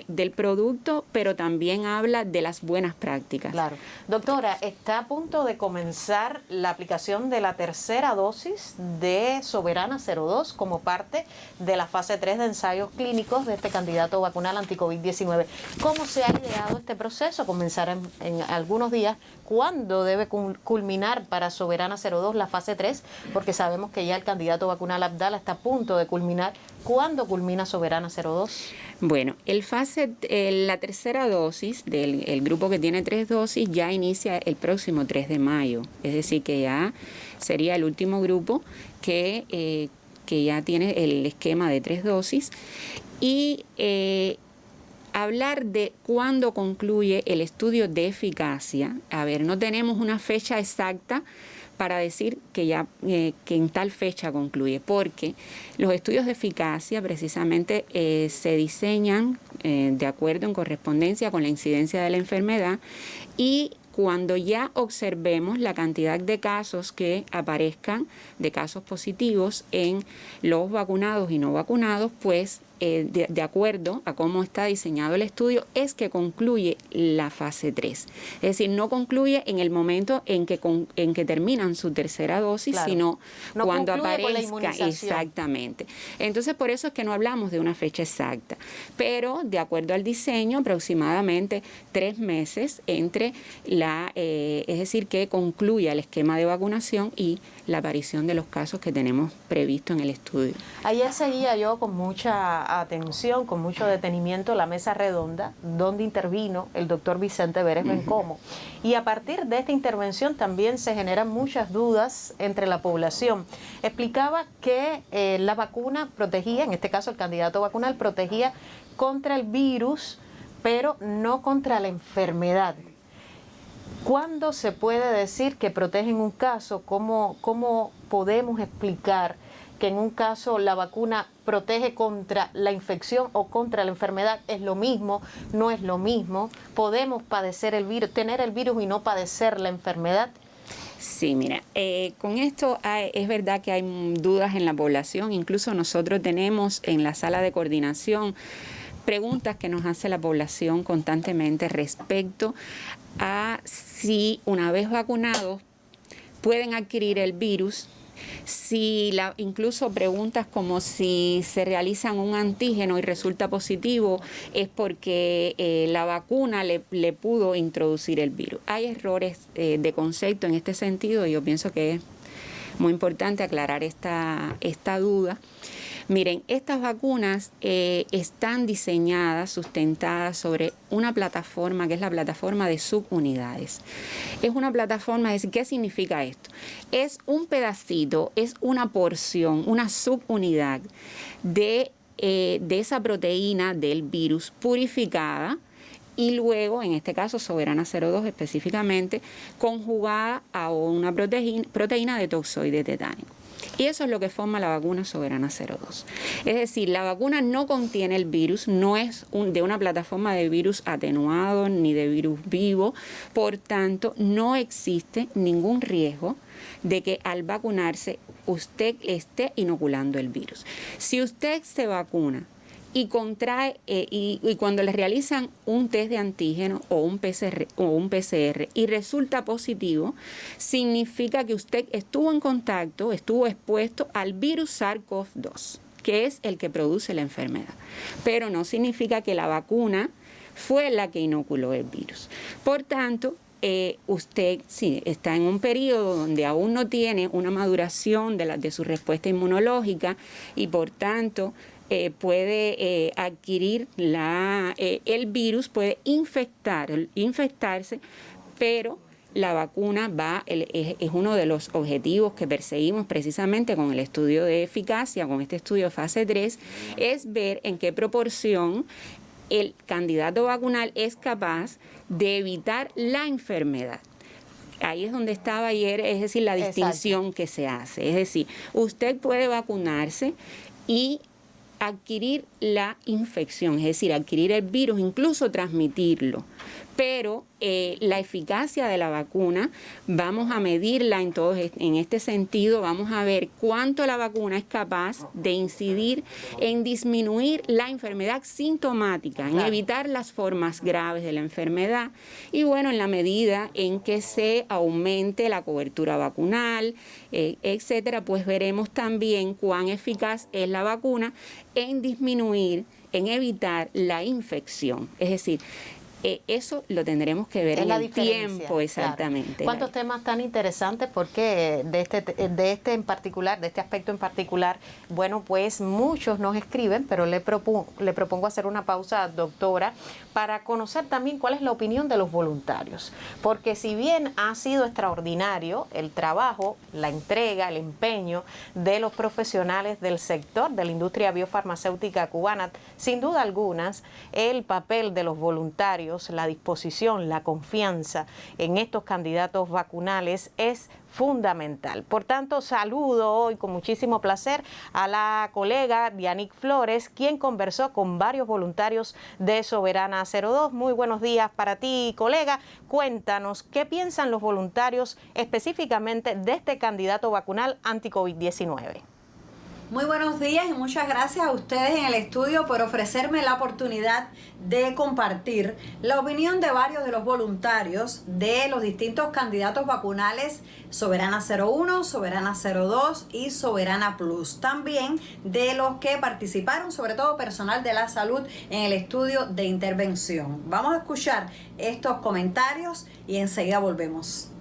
del producto, pero también habla de las buenas prácticas. Claro. Doctora, está a punto de comenzar la aplicación de la tercera dosis de Soberana 02 como parte de la fase 3 de ensayos clínicos de este candidato vacunal anti-COVID-19. ¿Cómo se ha ideado este proceso? Comenzará en algunos días. ¿Cuándo debe culminar para Soberana 02 la fase 3? Porque sabemos que ya el candidato vacunal Abdala está a punto de culminar. ¿Cuándo culmina Soberana 02? Bueno, la tercera dosis del grupo que tiene 3 dosis ya inicia el próximo 3 de mayo. Es decir, que ya sería el último grupo que ya tiene el esquema de 3 dosis. Y hablar de cuándo concluye el estudio de eficacia. A ver, no tenemos una fecha exacta para decir que en tal fecha concluye, porque los estudios de eficacia precisamente se diseñan de acuerdo en correspondencia con la incidencia de la enfermedad y cuando ya observemos la cantidad de casos que aparezcan, de casos positivos en los vacunados y no vacunados, pues de acuerdo a cómo está diseñado el estudio, es que concluye la fase 3. Es decir, no concluye en el momento en que terminan su tercera dosis, claro, sino no cuando aparezca. Con la inmunización. Exactamente. Entonces, por eso es que no hablamos de una fecha exacta. Pero, de acuerdo al diseño, aproximadamente 3 meses entre es decir, que concluya el esquema de vacunación y la aparición de los casos que tenemos previsto en el estudio. Ayer seguía yo con mucha atención, con mucho detenimiento, la mesa redonda donde intervino el doctor Vicente Vélez Bencomo. Y a partir de esta intervención también se generan muchas dudas entre la población. Explicaba que la vacuna protegía, en este caso el candidato vacunal, protegía contra el virus, pero no contra la enfermedad. ¿Cuándo se puede decir que protege en un caso? ¿Cómo podemos explicar que en un caso la vacuna protege contra la infección o contra la enfermedad? ¿Es lo mismo? ¿No es lo mismo? ¿Podemos padecer el virus, tener el virus y no padecer la enfermedad? Sí, mira, con esto es verdad que hay dudas en la población. Incluso nosotros tenemos en la sala de coordinación preguntas que nos hace la población constantemente respecto a si una vez vacunados pueden adquirir el virus, incluso preguntas como si se realizan un antígeno y resulta positivo, es porque la vacuna le pudo introducir el virus. Hay errores de concepto en este sentido y yo pienso que es muy importante aclarar esta duda. Miren, estas vacunas están diseñadas, sustentadas sobre una plataforma que es la plataforma de subunidades. Es una plataforma, es decir, ¿qué significa esto? Es un pedacito, es una porción, una subunidad de esa proteína del virus purificada y luego, en este caso, Soberana 02 específicamente, conjugada a una proteína de toxoide tetánico. Y eso es lo que forma la vacuna Soberana 02. Es decir, la vacuna no contiene el virus, no es de una plataforma de virus atenuado ni de virus vivo, por tanto, no existe ningún riesgo de que al vacunarse usted esté inoculando el virus. Si usted se vacuna y contrae y cuando le realizan un test de antígeno o un PCR y resulta positivo, significa que usted estuvo en contacto, estuvo expuesto al virus SARS-CoV-2, que es el que produce la enfermedad. Pero no significa que la vacuna fue la que inoculó el virus. Por tanto, usted sí está en un periodo donde aún no tiene una maduración de su respuesta inmunológica y por tanto puede adquirir el virus, puede infectarse, pero la vacuna es uno de los objetivos que perseguimos precisamente con el estudio de eficacia, con este estudio fase 3, es ver en qué proporción el candidato vacunal es capaz de evitar la enfermedad. Ahí es donde estaba ayer, es decir, la distinción que se hace. Es decir, usted puede vacunarse y adquirir la infección, es decir, adquirir el virus, incluso transmitirlo. Pero la eficacia de la vacuna vamos a medirla en este sentido, vamos a ver cuánto la vacuna es capaz de incidir en disminuir la enfermedad sintomática, en evitar las formas graves de la enfermedad y bueno, en la medida en que se aumente la cobertura vacunal, etcétera, pues veremos también cuán eficaz es la vacuna en disminuir, en evitar la infección. Es decir, eso lo tendremos que ver en el tiempo, exactamente. Claro. ¿Cuántos temas tan interesantes? Porque de este en particular, de este aspecto en particular, bueno, pues muchos nos escriben, pero le propongo hacer una pausa, doctora, para conocer también cuál es la opinión de los voluntarios. Porque si bien ha sido extraordinario el trabajo, la entrega, el empeño de los profesionales del sector de la industria biofarmacéutica cubana, sin duda algunas, el papel de los voluntarios, la disposición, la confianza en estos candidatos vacunales es fundamental. Por tanto, saludo hoy con muchísimo placer a la colega Dianic Flores, quien conversó con varios voluntarios de Soberana 02. Muy buenos días para ti, colega. Cuéntanos, ¿qué piensan los voluntarios específicamente de este candidato vacunal anti-COVID-19? Muy buenos días y muchas gracias a ustedes en el estudio por ofrecerme la oportunidad de compartir la opinión de varios de los voluntarios de los distintos candidatos vacunales Soberana 01, Soberana 02 y Soberana Plus. También de los que participaron, sobre todo personal de la salud, en el estudio de intervención. Vamos a escuchar estos comentarios y enseguida volvemos.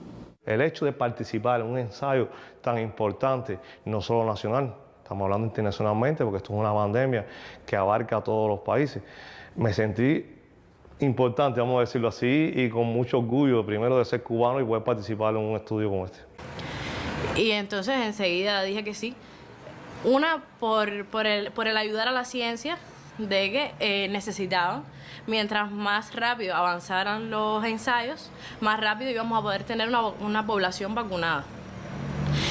El hecho de participar en un ensayo tan importante, no solo nacional, estamos hablando internacionalmente porque esto es una pandemia que abarca a todos los países. Me sentí importante, vamos a decirlo así, y con mucho orgullo, primero de ser cubano y poder participar en un estudio como este. Y entonces enseguida dije que sí. Una, por el ayudar a la ciencia, de que necesitaban, mientras más rápido avanzaran los ensayos, más rápido íbamos a poder tener una población vacunada.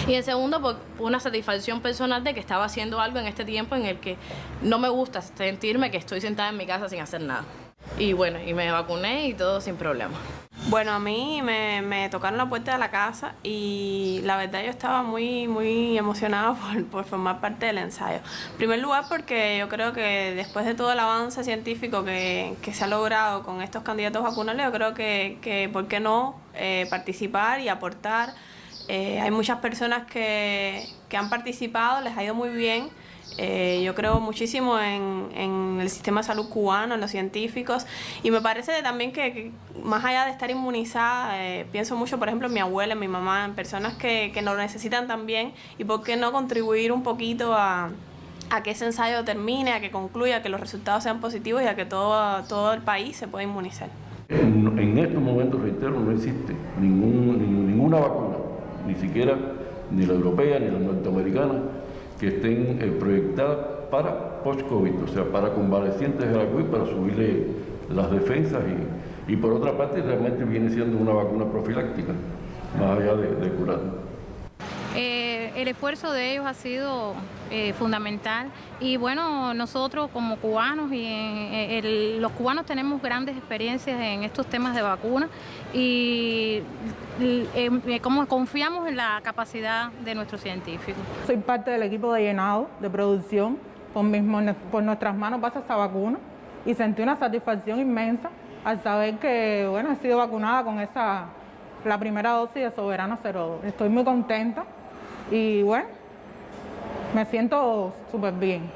Y en segundo, por una satisfacción personal de que estaba haciendo algo en este tiempo en el que no me gusta sentirme que estoy sentada en mi casa sin hacer nada. Y bueno, y me vacuné y todo sin problema. Bueno, a mí me tocaron la puerta de la casa y la verdad yo estaba muy emocionada por formar parte del ensayo. En primer lugar porque yo creo que después de todo el avance científico que se ha logrado con estos candidatos vacunales, yo creo que ¿por qué no participar y aportar? Hay muchas personas que han participado, les ha ido muy bien. Yo creo muchísimo en el sistema de salud cubano, en los científicos, y me parece también que más allá de estar inmunizada, pienso mucho, por ejemplo, en mi abuela, en mi mamá, en personas que lo necesitan también, y por qué no contribuir un poquito a que ese ensayo termine, a que concluya, a que los resultados sean positivos y a que todo el país se pueda inmunizar. En estos momentos, reitero, no existe ninguna vacuna, ni siquiera ni la europea ni la norteamericana, que estén proyectadas para post-COVID, o sea, para convalecientes de la COVID, para subirle las defensas y por otra parte realmente viene siendo una vacuna profiláctica, más allá de curar. El esfuerzo de ellos ha sido fundamental y bueno, nosotros como cubanos los cubanos tenemos grandes experiencias en estos temas de vacunas y como confiamos en la capacidad de nuestros científicos. Soy parte del equipo de llenado, de producción, por nuestras manos pasa esa vacuna y sentí una satisfacción inmensa al saber que bueno, he sido vacunada con la primera dosis de Soberana 02. Estoy muy contenta y bueno, me siento súper bien.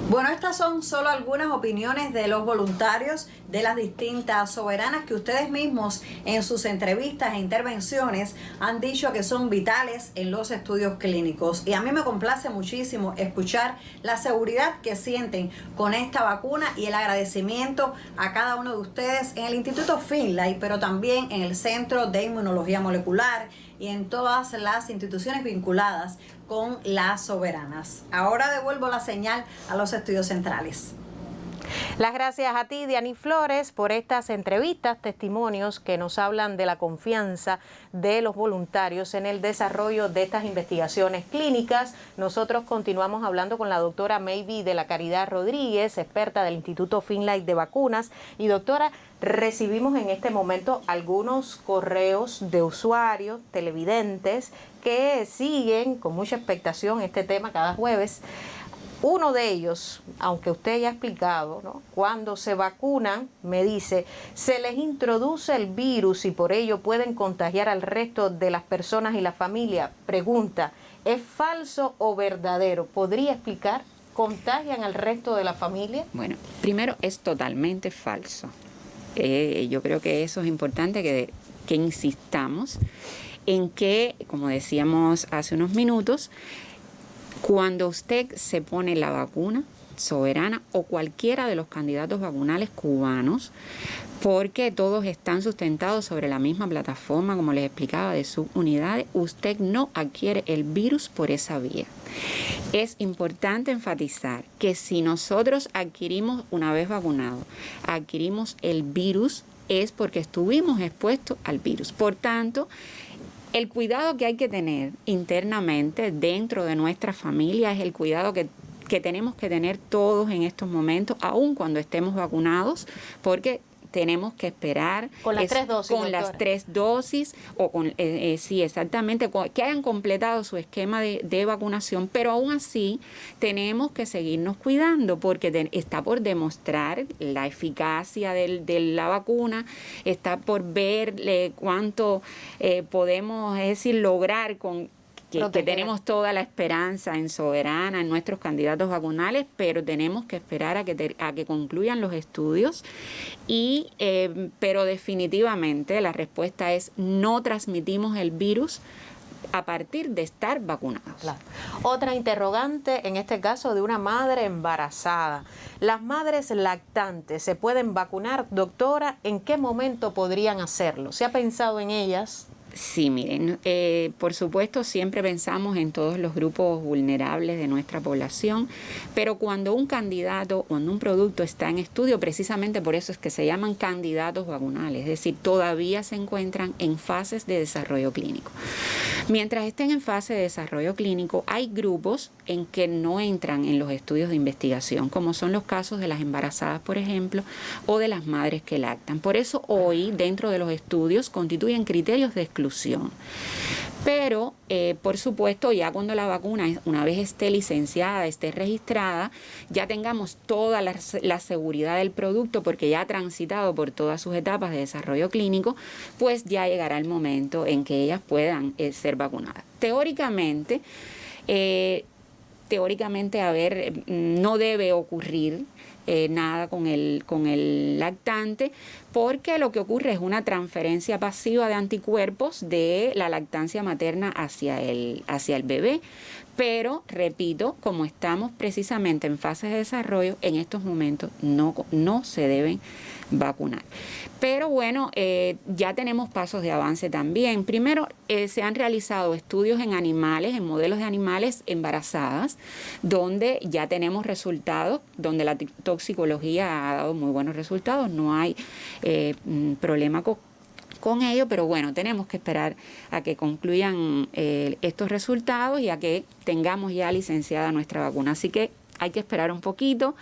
Bueno, estas son solo algunas opiniones de los voluntarios de las distintas soberanas que ustedes mismos en sus entrevistas e intervenciones han dicho que son vitales en los estudios clínicos. Y a mí me complace muchísimo escuchar la seguridad que sienten con esta vacuna y el agradecimiento a cada uno de ustedes en el Instituto Finlay, pero también en el Centro de Inmunología Molecular y en todas las instituciones vinculadas con las soberanas. Ahora devuelvo la señal a los estudios centrales. Las gracias a ti, Diany Flores, por estas entrevistas, testimonios que nos hablan de la confianza de los voluntarios en el desarrollo de estas investigaciones clínicas. Nosotros continuamos hablando con la doctora Maybe de la Caridad Rodríguez, experta del Instituto Finlay de Vacunas. Y doctora, recibimos en este momento algunos correos de usuarios, televidentes, que siguen con mucha expectación este tema cada jueves. Uno de ellos, aunque usted ya ha explicado, ¿no? Cuando se vacunan, me dice, se les introduce el virus y por ello pueden contagiar al resto de las personas y la familia. Pregunta, ¿es falso o verdadero? ¿Podría explicar? ¿Contagian al resto de la familia? Bueno, primero es totalmente falso. Yo creo que eso es importante que insistamos en que, como decíamos hace unos minutos, cuando usted se pone la vacuna Soberana o cualquiera de los candidatos vacunales cubanos, porque todos están sustentados sobre la misma plataforma, como les explicaba, de subunidades, usted no adquiere el virus por esa vía. Es importante enfatizar que si nosotros adquirimos, una vez vacunado, adquirimos el virus, es porque estuvimos expuestos al virus. Por tanto, el cuidado que hay que tener internamente dentro de nuestra familia es el cuidado que tenemos que tener todos en estos momentos, aun cuando estemos vacunados, porque tenemos que esperar. Con las 3 dosis, con las 3 dosis, o con, sí, exactamente, que hayan completado su esquema de vacunación, pero aún así tenemos que seguirnos cuidando porque está por demostrar la eficacia de la vacuna, está por ver cuánto podemos, es decir, lograr con que tenemos toda la esperanza en Soberana, en nuestros candidatos vacunales, pero tenemos que esperar a que concluyan los estudios. Pero definitivamente la respuesta es: no transmitimos el virus a partir de estar vacunados. Claro. Otra interrogante, en este caso de una madre embarazada. ¿Las madres lactantes se pueden vacunar, doctora? ¿En qué momento podrían hacerlo? ¿Se ha pensado en ellas? Sí, miren, por supuesto siempre pensamos en todos los grupos vulnerables de nuestra población, pero cuando un candidato, cuando un producto está en estudio, precisamente por eso es que se llaman candidatos vacunales, es decir, todavía se encuentran en fases de desarrollo clínico. Mientras estén en fase de desarrollo clínico, hay grupos en que no entran en los estudios de investigación, como son los casos de las embarazadas, por ejemplo, o de las madres que lactan. Por eso hoy, dentro de los estudios, constituyen criterios de exclusión. Pero, por supuesto, ya cuando la vacuna, una vez esté licenciada, esté registrada, ya tengamos toda la seguridad del producto, porque ya ha transitado por todas sus etapas de desarrollo clínico, pues ya llegará el momento en que ellas puedan ser vacunadas. Teóricamente, no debe ocurrir nada con el lactante, porque lo que ocurre es una transferencia pasiva de anticuerpos de la lactancia materna hacia el bebé. Pero, repito, como estamos precisamente en fases de desarrollo, en estos momentos no se deben vacunar. Pero bueno, ya tenemos pasos de avance también. Primero, se han realizado estudios en animales, en modelos de animales embarazadas, donde ya tenemos resultados, donde la toxicología ha dado muy buenos resultados, no hay problema con ello, pero bueno, tenemos que esperar a que concluyan estos resultados y a que tengamos ya licenciada nuestra vacuna. Así que hay que esperar un poquito,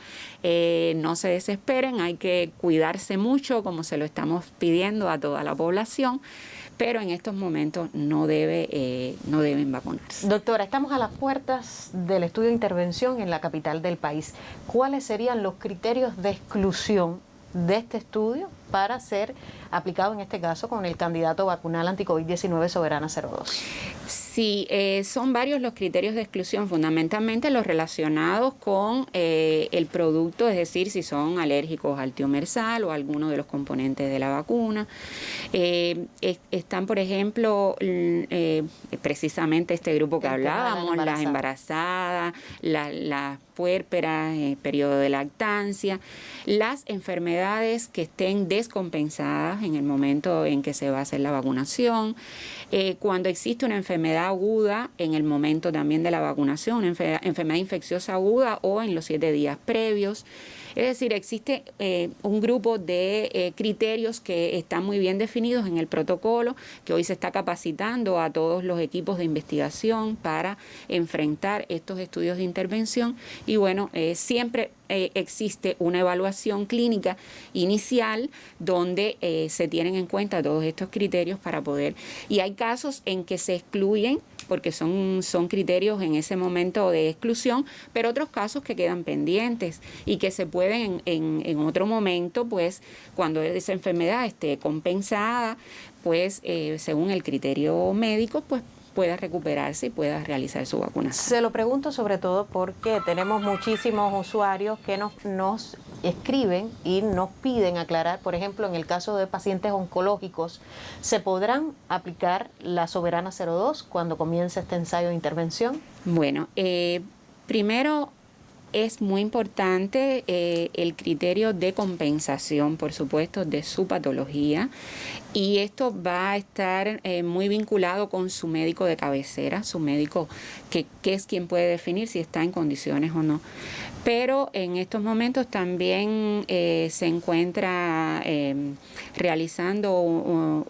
no se desesperen, hay que cuidarse mucho, como se lo estamos pidiendo a toda la población, pero en estos momentos no deben vacunarse. Doctora, estamos a las puertas del estudio de intervención en la capital del país. ¿Cuáles serían los criterios de exclusión de este estudio para ser aplicado en este caso con el candidato vacunal anti-COVID-19 Soberana 02? Sí, son varios los criterios de exclusión, fundamentalmente los relacionados con el producto, es decir, si son alérgicos al tiomersal o a alguno de los componentes de la vacuna. Están, por ejemplo, precisamente este grupo que hablábamos, las embarazadas, las puérperas, periodo de lactancia, las enfermedades que estén descompensadas en el momento en que se va a hacer la vacunación, cuando existe una enfermedad aguda en el momento también de la vacunación, una enfermedad infecciosa aguda o en los 7 días previos. Es decir, existe un grupo de criterios que están muy bien definidos en el protocolo, que hoy se está capacitando a todos los equipos de investigación para enfrentar estos estudios de intervención. Y bueno, siempre existe una evaluación clínica inicial donde se tienen en cuenta todos estos criterios para poder. Y hay casos en que se excluyen porque son criterios en ese momento de exclusión, pero otros casos que quedan pendientes y que se pueden en otro momento, pues cuando esa enfermedad esté compensada, pues según el criterio médico, pues pueda recuperarse y pueda realizar su vacunación. Se lo pregunto sobre todo porque tenemos muchísimos usuarios que nos escriben y nos piden aclarar, por ejemplo, en el caso de pacientes oncológicos, ¿se podrán aplicar la Soberana 02 cuando comience este ensayo de intervención? Bueno, primero es muy importante el criterio de compensación, por supuesto, de su patología, y esto va a estar muy vinculado con su médico de cabecera, su médico que es quien puede definir si está en condiciones o no. Pero en estos momentos también se encuentra realizando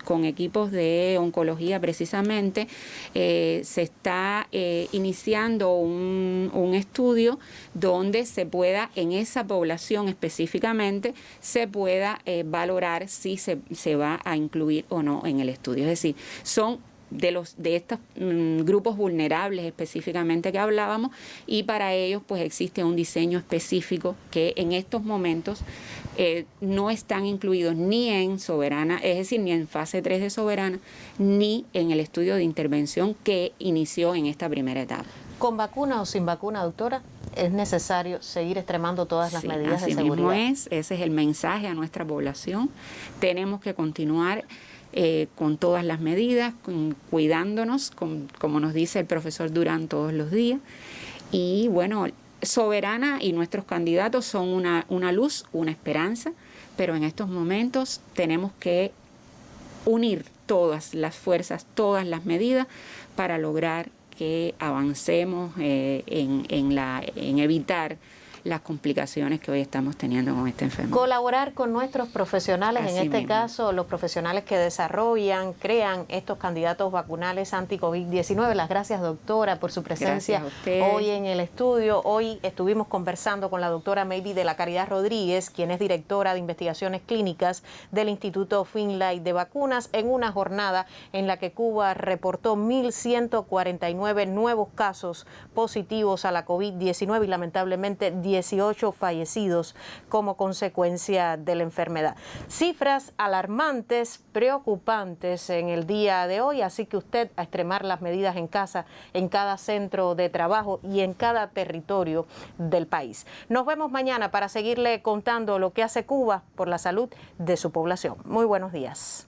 con equipos de oncología precisamente, se está iniciando un estudio estudio donde se pueda, en esa población específicamente, se pueda valorar si se va a incluir o no en el estudio. Es decir, son de estos grupos vulnerables específicamente que hablábamos, y para ellos pues existe un diseño específico que en estos momentos no están incluidos ni en Soberana, es decir, ni en fase 3 de Soberana, ni en el estudio de intervención que inició en esta primera etapa. ¿Con vacuna o sin vacuna, doctora? ¿Es necesario seguir extremando todas las medidas de seguridad? Así mismo es, ese es el mensaje a nuestra población. Tenemos que continuar con todas las medidas, cuidándonos, como nos dice el profesor Durán todos los días. Y bueno, Soberana y nuestros candidatos son una luz, una esperanza, pero en estos momentos tenemos que unir todas las fuerzas, todas las medidas para lograr que avancemos en evitar las complicaciones que hoy estamos teniendo con esta enfermedad. Colaborar con nuestros profesionales, Así en este mismo. caso los profesionales que desarrollan, crean estos candidatos vacunales anti-COVID-19. Las gracias, doctora, por su presencia hoy en el estudio. Hoy estuvimos conversando con la doctora Maydi de la Caridad Rodríguez, quien es directora de investigaciones clínicas del Instituto Finlay de Vacunas, en una jornada en la que Cuba reportó 1.149 nuevos casos positivos a la COVID-19 y lamentablemente 18 fallecidos como consecuencia de la enfermedad. Cifras alarmantes, preocupantes en el día de hoy, así que usted a extremar las medidas en casa, en cada centro de trabajo y en cada territorio del país. Nos vemos mañana para seguirle contando lo que hace Cuba por la salud de su población. Muy buenos días.